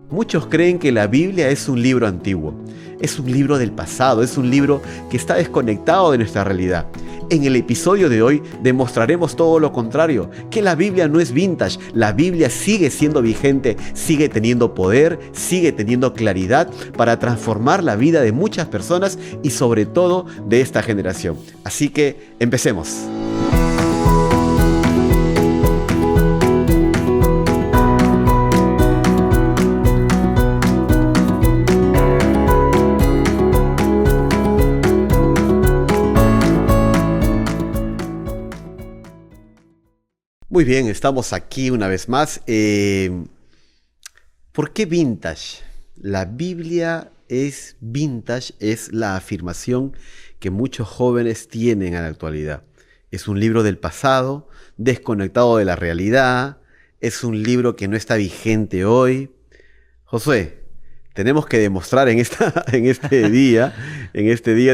Muchos creen que la Biblia es un libro antiguo, es un libro del pasado, es un libro que está desconectado de nuestra realidad. En el episodio de hoy demostraremos todo lo contrario, que la Biblia no es vintage, la Biblia sigue siendo vigente, sigue teniendo poder, sigue teniendo claridad para transformar la vida de muchas personas y sobre todo de esta generación. Así que empecemos. Muy bien, estamos aquí una vez más. ¿Por qué vintage? La Biblia es vintage, es la afirmación que muchos jóvenes tienen en la actualidad. Es un libro del pasado, desconectado de la realidad, es un libro que no está vigente hoy. Josué, tenemos que demostrar en este día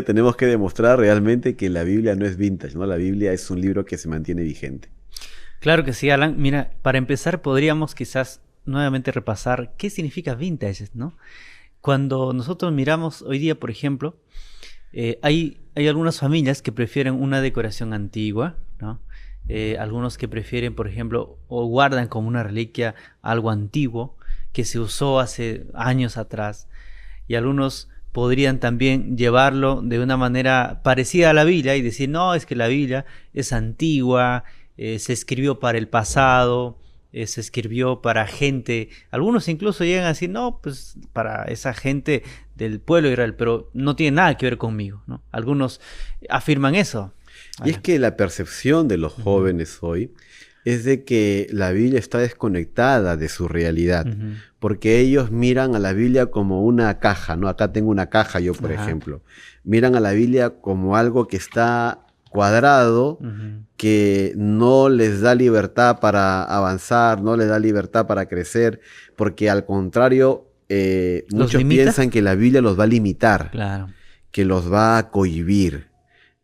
tenemos que demostrar realmente que la Biblia no es vintage, ¿no? La Biblia es un libro que se mantiene vigente. Claro que sí, Alan. Mira, para empezar podríamos quizás nuevamente repasar qué significa vintage, ¿no? Cuando nosotros miramos hoy día, por ejemplo, hay algunas familias que prefieren una decoración antigua, ¿no? Algunos que prefieren, por ejemplo, o guardan como una reliquia algo antiguo que se usó hace años atrás, y algunos podrían también llevarlo de una manera parecida a la Biblia y decir, no, es que la Biblia es antigua, se escribió para el pasado, se escribió para gente. Algunos incluso llegan a decir, no, pues para esa gente del pueblo de Israel, pero no tiene nada que ver conmigo, ¿no? Algunos afirman eso. Y es que la percepción de los jóvenes hoy es de que la Biblia está desconectada de su realidad, porque ellos miran a la Biblia como una caja, ¿no? Acá tengo una caja yo, por ejemplo. Miran a la Biblia como algo que está cuadrado, que no les da libertad para avanzar, no les da libertad para crecer, porque al contrario, muchos piensan que la Biblia los va a limitar, claro, que los va a cohibir.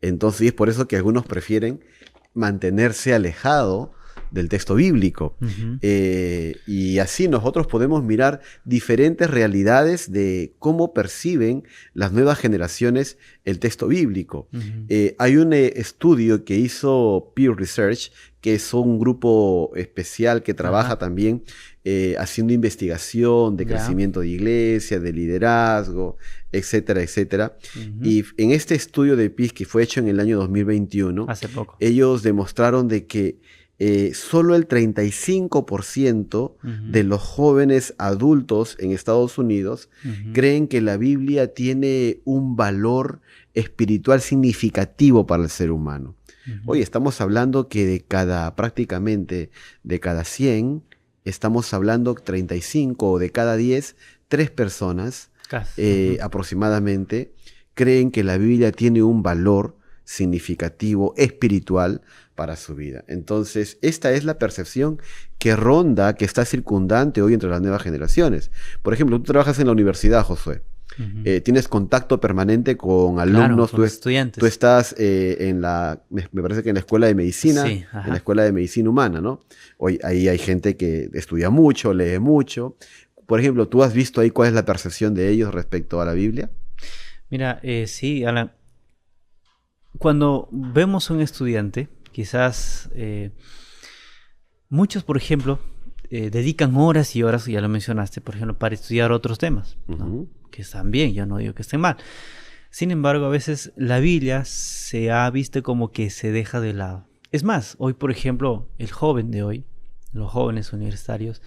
Entonces es por eso que algunos prefieren mantenerse alejado del texto bíblico. Y así nosotros podemos mirar diferentes realidades de cómo perciben las nuevas generaciones el texto bíblico. Hay un estudio que hizo Pew Research, que es un grupo especial que trabaja también haciendo investigación de crecimiento de iglesia, de liderazgo, etcétera, etcétera. Y en este estudio de Pew, que fue hecho en el año 2021, hace poco, ellos demostraron de que solo el 35% de los jóvenes adultos en Estados Unidos creen que la Biblia tiene un valor espiritual significativo para el ser humano. Hoy estamos hablando que prácticamente de cada 100, estamos hablando 35 o de cada 10, 3 personas aproximadamente creen que la Biblia tiene un valor significativo, espiritual para su vida. Entonces, esta es la percepción que ronda, que está circundante hoy entre las nuevas generaciones. Por ejemplo, tú trabajas en la universidad, Josué. Tienes contacto permanente con alumnos, con estudiantes. Tú estás me parece que en la escuela de medicina, en la escuela de medicina humana, ¿no? Hoy ahí hay gente que estudia mucho, lee mucho. Por ejemplo, ¿tú has visto ahí cuál es la percepción de ellos respecto a la Biblia? Mira, sí, Alan. Cuando vemos a un estudiante, quizás muchos, por ejemplo, dedican horas y horas, ya lo mencionaste, por ejemplo, para estudiar otros temas, ¿no? Que están bien, yo no digo que estén mal. Sin embargo, a veces la Biblia se ha visto como que se deja de lado. Es más, hoy, por ejemplo, el joven de hoy, los jóvenes universitarios,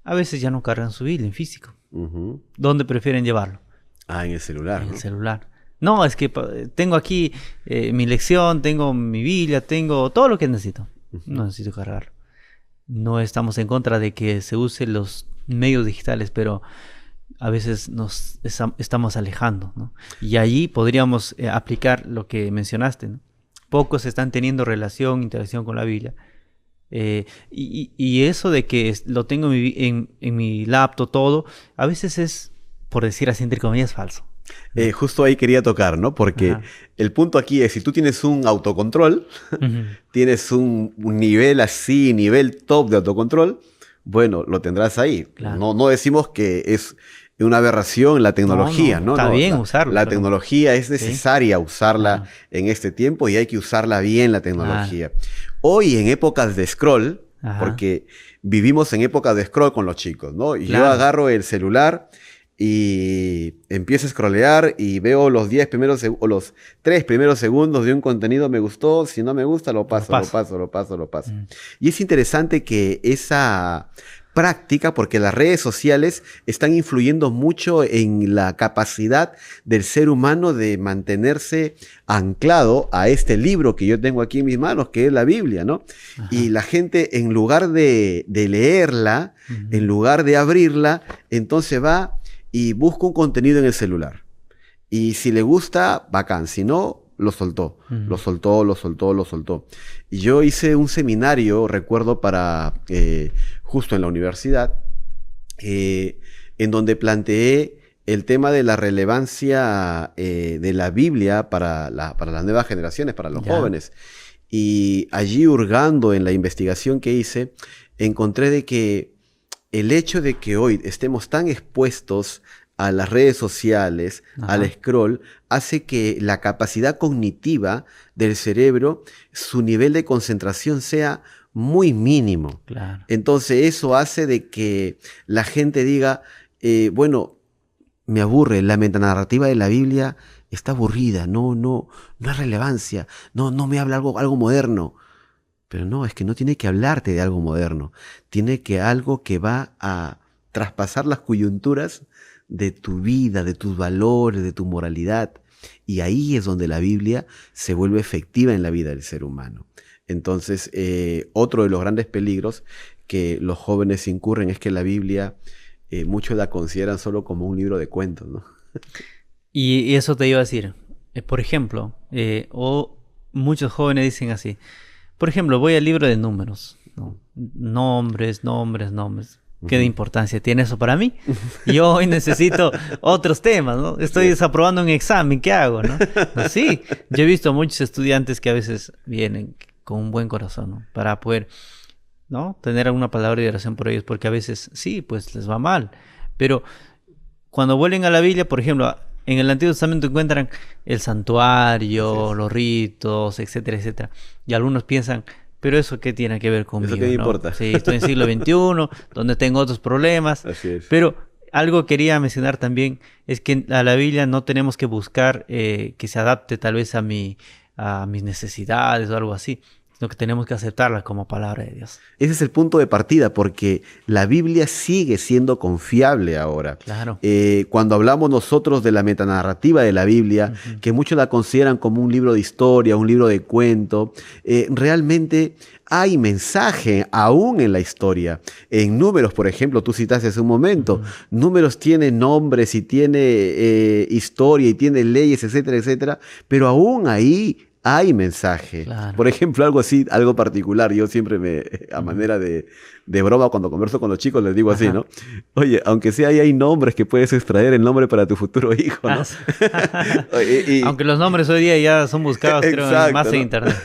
a veces ya no cargan su Biblia en físico. ¿Dónde prefieren llevarlo? En el celular. En el celular. No, es que tengo aquí mi lección, tengo mi Biblia, tengo todo lo que necesito. No necesito cargarlo. No estamos en contra de que se usen los medios digitales, pero a veces nos estamos alejando, ¿no? Y allí podríamos aplicar lo que mencionaste, ¿no? Pocos están teniendo interacción con la Biblia. Y eso de que lo tengo en mi laptop todo, a veces es, por decir así entre comillas, falso. Justo ahí quería tocar, ¿no? Porque el punto aquí es, si tú tienes un autocontrol, tienes un nivel así, nivel top de autocontrol, bueno, lo tendrás ahí. Claro. No decimos que es una aberración la tecnología, ¿no? Está bien usarlo. La tecnología es necesaria usarla en este tiempo y hay que usarla bien, la tecnología. Hoy, en épocas de scroll, porque vivimos en épocas de scroll con los chicos, ¿no? Y yo agarro el celular y empiezo a scrollear y veo los 10 primeros o los 3 primeros segundos de un contenido, me gustó, si no me gusta lo paso. Y es interesante que esa práctica, porque las redes sociales están influyendo mucho en la capacidad del ser humano de mantenerse anclado a este libro que yo tengo aquí en mis manos, que es la Biblia, ¿no? Y la gente, en lugar de leerla, en lugar de abrirla, entonces va y busca un contenido en el celular. Y si le gusta, bacán. Si no, lo soltó. Lo soltó. Y yo hice un seminario, recuerdo, para justo en la universidad, en donde planteé el tema de la relevancia de la Biblia para las nuevas generaciones, para los jóvenes. Y allí, hurgando en la investigación que hice, encontré de que el hecho de que hoy estemos tan expuestos a las redes sociales, al scroll, hace que la capacidad cognitiva del cerebro, su nivel de concentración sea muy mínimo. Claro. Entonces eso hace de que la gente diga, bueno, me aburre, la metanarrativa de la Biblia está aburrida, no hay relevancia, no me habla algo moderno. Pero no, es que no tiene que hablarte de algo moderno, tiene que algo que va a traspasar las coyunturas de tu vida, de tus valores, de tu moralidad. Y ahí es donde la Biblia se vuelve efectiva en la vida del ser humano. Entonces, otro de los grandes peligros que los jóvenes incurren es que la Biblia, muchos la consideran solo como un libro de cuentos, ¿no? Y eso te iba a decir. Por ejemplo, o muchos jóvenes dicen así. Por ejemplo, voy al libro de números, ¿no? Nombres. ¿Qué de importancia tiene eso para mí? Yo hoy necesito otros temas, ¿no? Estoy desaprobando un examen, ¿qué hago, no? Pues sí, yo he visto a muchos estudiantes que a veces vienen con un buen corazón, ¿no? Para poder, ¿no? Tener alguna palabra de oración por ellos, porque a veces sí, pues les va mal. Pero cuando vuelven a la Biblia, por ejemplo, en el Antiguo Testamento encuentran el santuario, los ritos, etcétera, etcétera. Y algunos piensan, pero eso qué tiene que ver conmigo, ¿eso qué me ¿no? importa? Sí, estoy en el siglo XXI, donde tengo otros problemas. Así es. Pero algo quería mencionar también, es que a la Biblia no tenemos que buscar que se adapte tal vez a mis necesidades o algo así, sino que tenemos que aceptarla como palabra de Dios. Ese es el punto de partida, porque la Biblia sigue siendo confiable ahora. Claro. Cuando hablamos nosotros de la metanarrativa de la Biblia, que muchos la consideran como un libro de historia, un libro de cuento, realmente hay mensaje aún en la historia. En Números, por ejemplo, tú citaste hace un momento, Números tiene nombres y tiene historia y tiene leyes, etcétera, etcétera, pero aún ahí hay mensaje. Claro. Por ejemplo, algo así, algo particular. Yo siempre a manera de broma, cuando converso con los chicos, les digo así, ¿no? Oye, aunque sea ahí hay nombres que puedes extraer el nombre para tu futuro hijo, ¿no? Aunque los nombres hoy día ya son buscados, creo, más en internet.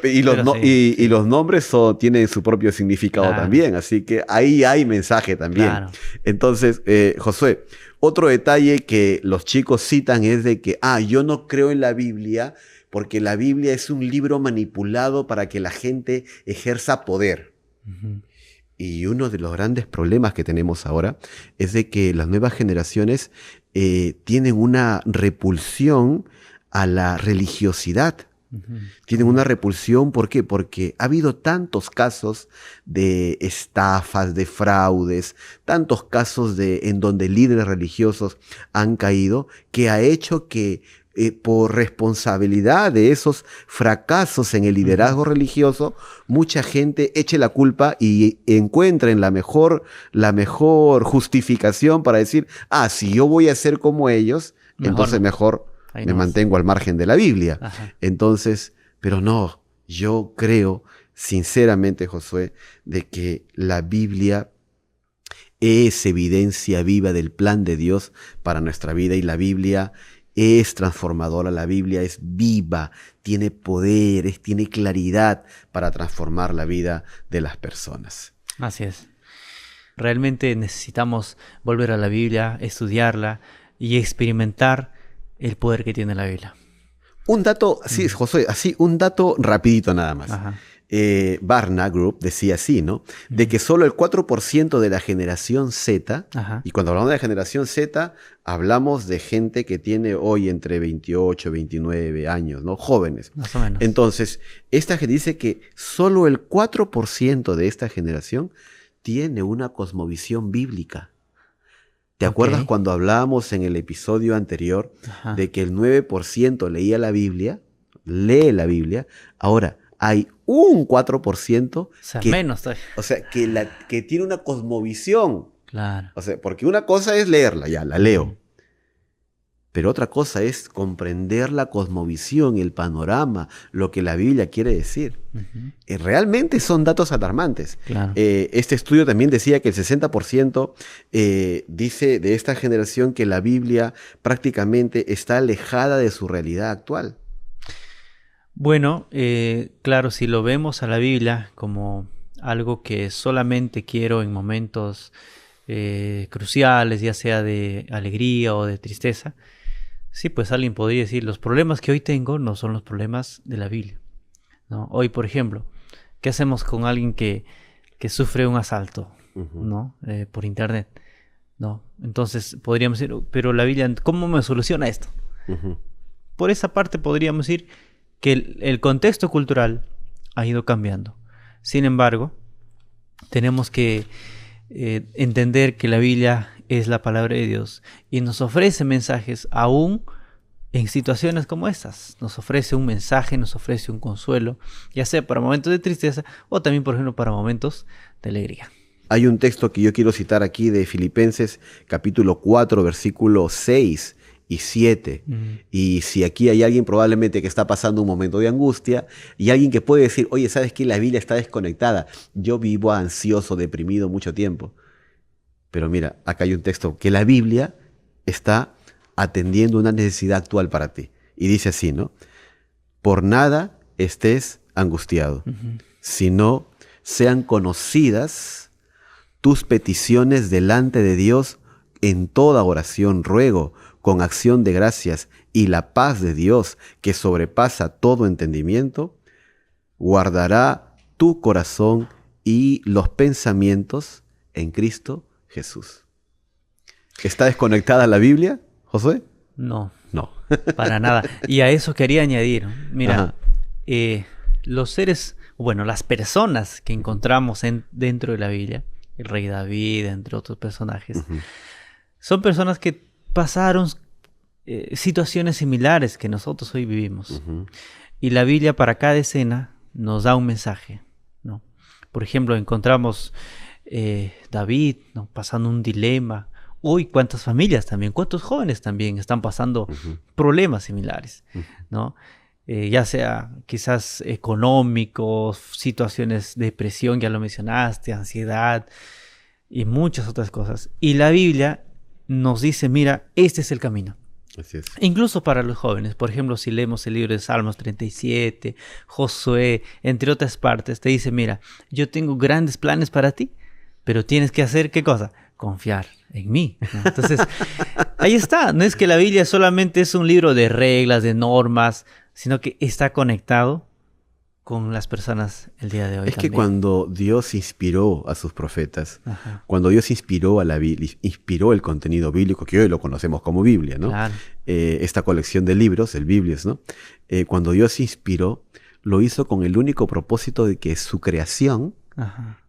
Y los nombres tienen su propio significado también, así que ahí hay mensaje también. Claro. Entonces, Josué, otro detalle que los chicos citan es de que, yo no creo en la Biblia, porque la Biblia es un libro manipulado para que la gente ejerza poder. Y uno de los grandes problemas que tenemos ahora es de que las nuevas generaciones tienen una repulsión a la religiosidad. Tienen una repulsión, ¿por qué? Porque ha habido tantos casos de estafas, de fraudes, tantos casos en donde líderes religiosos han caído, que ha hecho que por responsabilidad de esos fracasos en el liderazgo religioso, mucha gente eche la culpa y encuentren la mejor justificación para decir, si yo voy a ser como ellos, entonces mejor me mantengo al margen de la Biblia. Entonces, pero no, yo creo sinceramente, Josué, de que la Biblia es evidencia viva del plan de Dios para nuestra vida, y la Biblia es transformadora, la Biblia es viva, tiene poder, tiene claridad para transformar la vida de las personas. Así es. realmente necesitamos volver a la Biblia, estudiarla y experimentar el poder que tiene la Biblia. Un dato, sí, Josué, así, un dato rapidito nada más. Ajá. Barna Group decía así, ¿no? De que solo el 4% de la generación Z, Ajá. y cuando hablamos de la generación Z, hablamos de gente que tiene hoy entre 28, 29 años, ¿no? Jóvenes. Más o menos. Entonces, esta gente dice que solo el 4% de esta generación tiene una cosmovisión bíblica. ¿Te acuerdas cuando hablábamos en el episodio anterior Ajá. de que el 9% leía la Biblia, lee la Biblia? Ahora, hay un 4% O sea, que, menos todavía. o sea, que tiene una cosmovisión. Claro. O sea, porque una cosa es leerla, ya, la leo. Pero otra cosa es comprender la cosmovisión, el panorama, lo que la Biblia quiere decir. Realmente son datos alarmantes. Claro. Este estudio también decía que el 60% dice de esta generación que la Biblia prácticamente está alejada de su realidad actual. Bueno, claro, si lo vemos a la Biblia como algo que solamente quiero en momentos cruciales, ya sea de alegría o de tristeza, sí, pues alguien podría decir, los problemas que hoy tengo no son los problemas de la Biblia, ¿no? Hoy, por ejemplo, ¿qué hacemos con alguien que sufre un asalto, ¿no? Por internet, ¿no? Entonces podríamos decir, pero la Biblia, ¿cómo me soluciona esto? Por esa parte podríamos decir que el contexto cultural ha ido cambiando. Sin embargo, tenemos que entender que la Biblia es la palabra de Dios y nos ofrece mensajes aún en situaciones como estas. Nos ofrece un mensaje, nos ofrece un consuelo, ya sea para momentos de tristeza o también, por ejemplo, para momentos de alegría. Hay un texto que yo quiero citar aquí de Filipenses capítulo 4, versículo 6 y 7. Y si aquí hay alguien probablemente que está pasando un momento de angustia y alguien que puede decir, oye, ¿sabes qué? La Biblia está desconectada. Yo vivo ansioso, deprimido mucho tiempo. Pero mira, acá hay un texto que la Biblia está atendiendo una necesidad actual para ti. Y dice así, ¿no? Por nada estés angustiado, sino sean conocidas tus peticiones delante de Dios en toda oración, ruego, con acción de gracias, y la paz de Dios, que sobrepasa todo entendimiento, guardará tu corazón y los pensamientos en Cristo Jesús. ¿Está desconectada la Biblia, Josué? No, No. para nada. Y a eso quería añadir, mira, los seres, bueno, las personas que encontramos dentro de la Biblia, el rey David, entre otros personajes, son personas que pasaron situaciones similares que nosotros hoy vivimos. Y la Biblia para cada escena nos da un mensaje, ¿no? Por ejemplo, encontramos David, ¿no?, pasando un dilema. Hoy, ¿cuántas familias también, cuántos jóvenes también están pasando problemas similares, ¿no? Ya sea quizás económicos, situaciones de depresión, ya lo mencionaste, ansiedad y muchas otras cosas. Y la Biblia nos dice, mira, este es el camino. Así es. Incluso para los jóvenes, por ejemplo, si leemos el libro de Salmos 37, Josué, entre otras partes, te dice, mira, yo tengo grandes planes para ti, pero tienes que hacer, ¿qué cosa? Confiar en mí, ¿no? Entonces, ahí está. No es que la Biblia solamente es un libro de reglas, de normas, sino que está conectado con las personas el día de hoy. Es también. que cuando Dios inspiró a sus profetas, cuando Dios inspiró a la Biblia, inspiró el contenido bíblico, que hoy lo conocemos como Biblia, ¿no? Claro. Esta colección de libros, el Biblias, ¿no? Cuando Dios inspiró, lo hizo con el único propósito de que su creación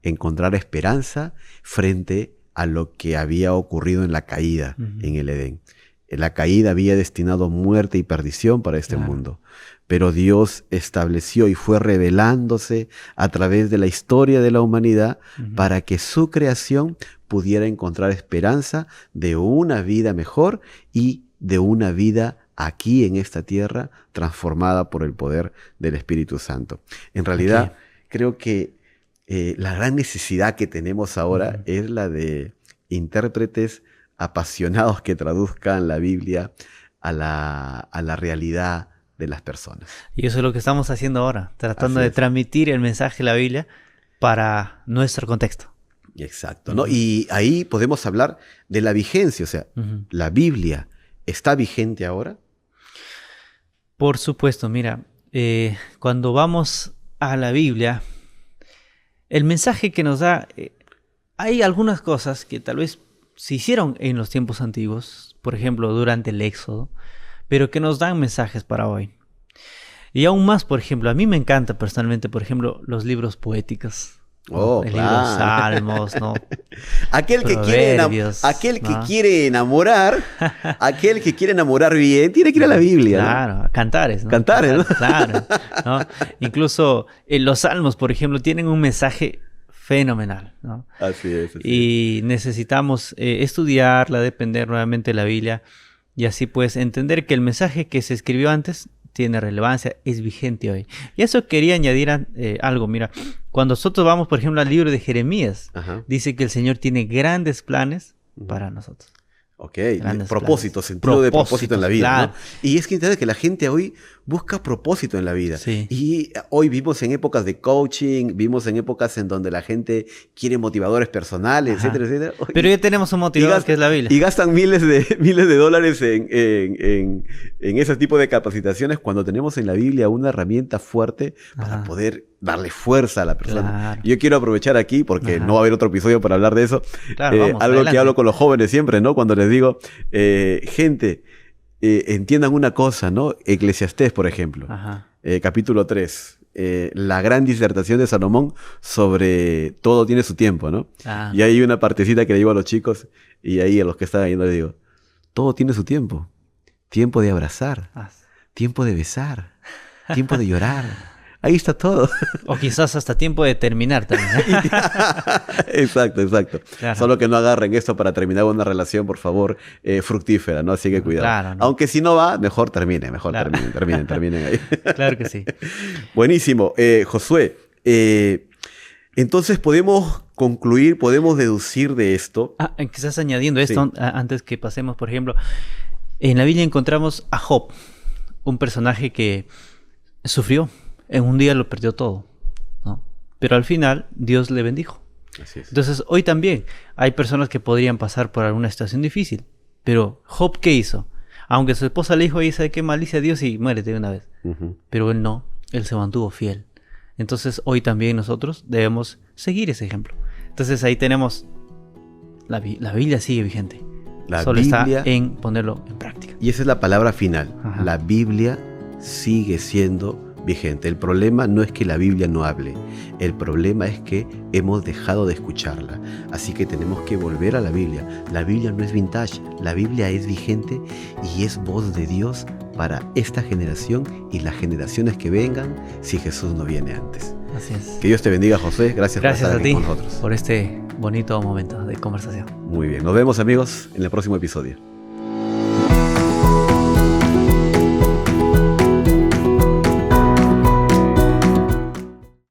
encontrara esperanza frente a lo que había ocurrido en la caída en el Edén. La caída había destinado muerte y perdición para este mundo. Pero Dios estableció y fue revelándose a través de la historia de la humanidad para que su creación pudiera encontrar esperanza de una vida mejor y de una vida aquí en esta tierra transformada por el poder del Espíritu Santo. En realidad, creo que la gran necesidad que tenemos ahora es la de intérpretes apasionados que traduzcan la Biblia a la realidad de las personas. Y eso es lo que estamos haciendo ahora, tratando de transmitir el mensaje de la Biblia para nuestro contexto. Exacto, ¿no? Y ahí podemos hablar de la vigencia, o sea, ¿la Biblia está vigente ahora? Por supuesto, mira, cuando vamos a la Biblia, el mensaje que nos da, hay algunas cosas que tal vez se hicieron en los tiempos antiguos, por ejemplo, durante el Éxodo, pero que nos dan mensajes para hoy. Y aún más, por ejemplo, a mí me encanta personalmente, por ejemplo, los libros poéticos. Oh, El libro de Salmos, ¿no? Aquel que ¿no? quiere enamorar, aquel que quiere enamorar bien, tiene que ir a la Biblia. Claro, ¿no? Cantares, ¿no? Cantares, ¿no? Claro, ¿no? Incluso los Salmos, por ejemplo, tienen un mensaje fenomenal, ¿no? Así es. Y necesitamos estudiarla, depender nuevamente de la Biblia y así pues entender que el mensaje que se escribió antes tiene relevancia, es vigente hoy. Y eso quería añadir algo, mira, cuando nosotros vamos, por ejemplo, al libro de Jeremías, dice que el Señor tiene grandes planes para nosotros. Ok, propósito, sentido de propósito en la vida. Claro. ¿No? Y es que entiende que la gente hoy busca propósito en la vida. Sí. Y hoy vivimos en épocas de coaching, vivimos en épocas en donde la gente quiere motivadores personales, etcétera, etcétera. Pero ya tenemos un motivador que es la Biblia. Y gastan miles de dólares en ese tipo de capacitaciones cuando tenemos en la Biblia una herramienta fuerte para poder darle fuerza a la persona. Claro. Yo quiero aprovechar aquí, porque no va a haber otro episodio para hablar de eso, claro, vamos, algo adelante. que hablo con los jóvenes siempre, ¿no? Cuando les digo, gente, entiendan una cosa, ¿no? Eclesiastés, por ejemplo, capítulo 3, la gran disertación de Salomón sobre todo tiene su tiempo, ¿no? Y hay una partecita que le digo a los chicos, y ahí a los que están viendo les digo, todo tiene su tiempo. Tiempo de abrazar, tiempo de besar, tiempo de llorar. Ahí está todo. O quizás hasta tiempo de terminar también. Exacto. Claro. Solo que no agarren esto para terminar una relación, por favor, fructífera, ¿no? Así que cuidado. Claro, ¿no? Aunque si no va, mejor terminen ahí. Claro que sí. Buenísimo. Josué, entonces podemos concluir, podemos deducir de esto. Quizás añadiendo esto, antes que pasemos, por ejemplo, en la Biblia encontramos a Job, un personaje que sufrió. En un día lo perdió todo, ¿no? Pero al final Dios le bendijo. Así es. Entonces hoy también hay personas que podrían pasar por alguna situación difícil. Pero Job, ¿qué hizo? Aunque su esposa le dijo, ¿sabe qué? Maldice a Dios y muérete de una vez. Pero él no, él se mantuvo fiel. Entonces hoy también nosotros debemos seguir ese ejemplo. Entonces ahí tenemos, la Biblia sigue vigente. Solo está en ponerlo en práctica. Y esa es la palabra final. La Biblia sigue siendo vigente. El problema no es que la Biblia no hable, el problema es que hemos dejado de escucharla. Así que tenemos que volver a la Biblia. La Biblia no es vintage, la Biblia es vigente y es voz de Dios para esta generación y las generaciones que vengan si Jesús no viene antes. Así es. Que Dios te bendiga, José. Gracias por estar aquí con nosotros. Por este bonito momento de conversación. Muy bien. Nos vemos, amigos, en el próximo episodio.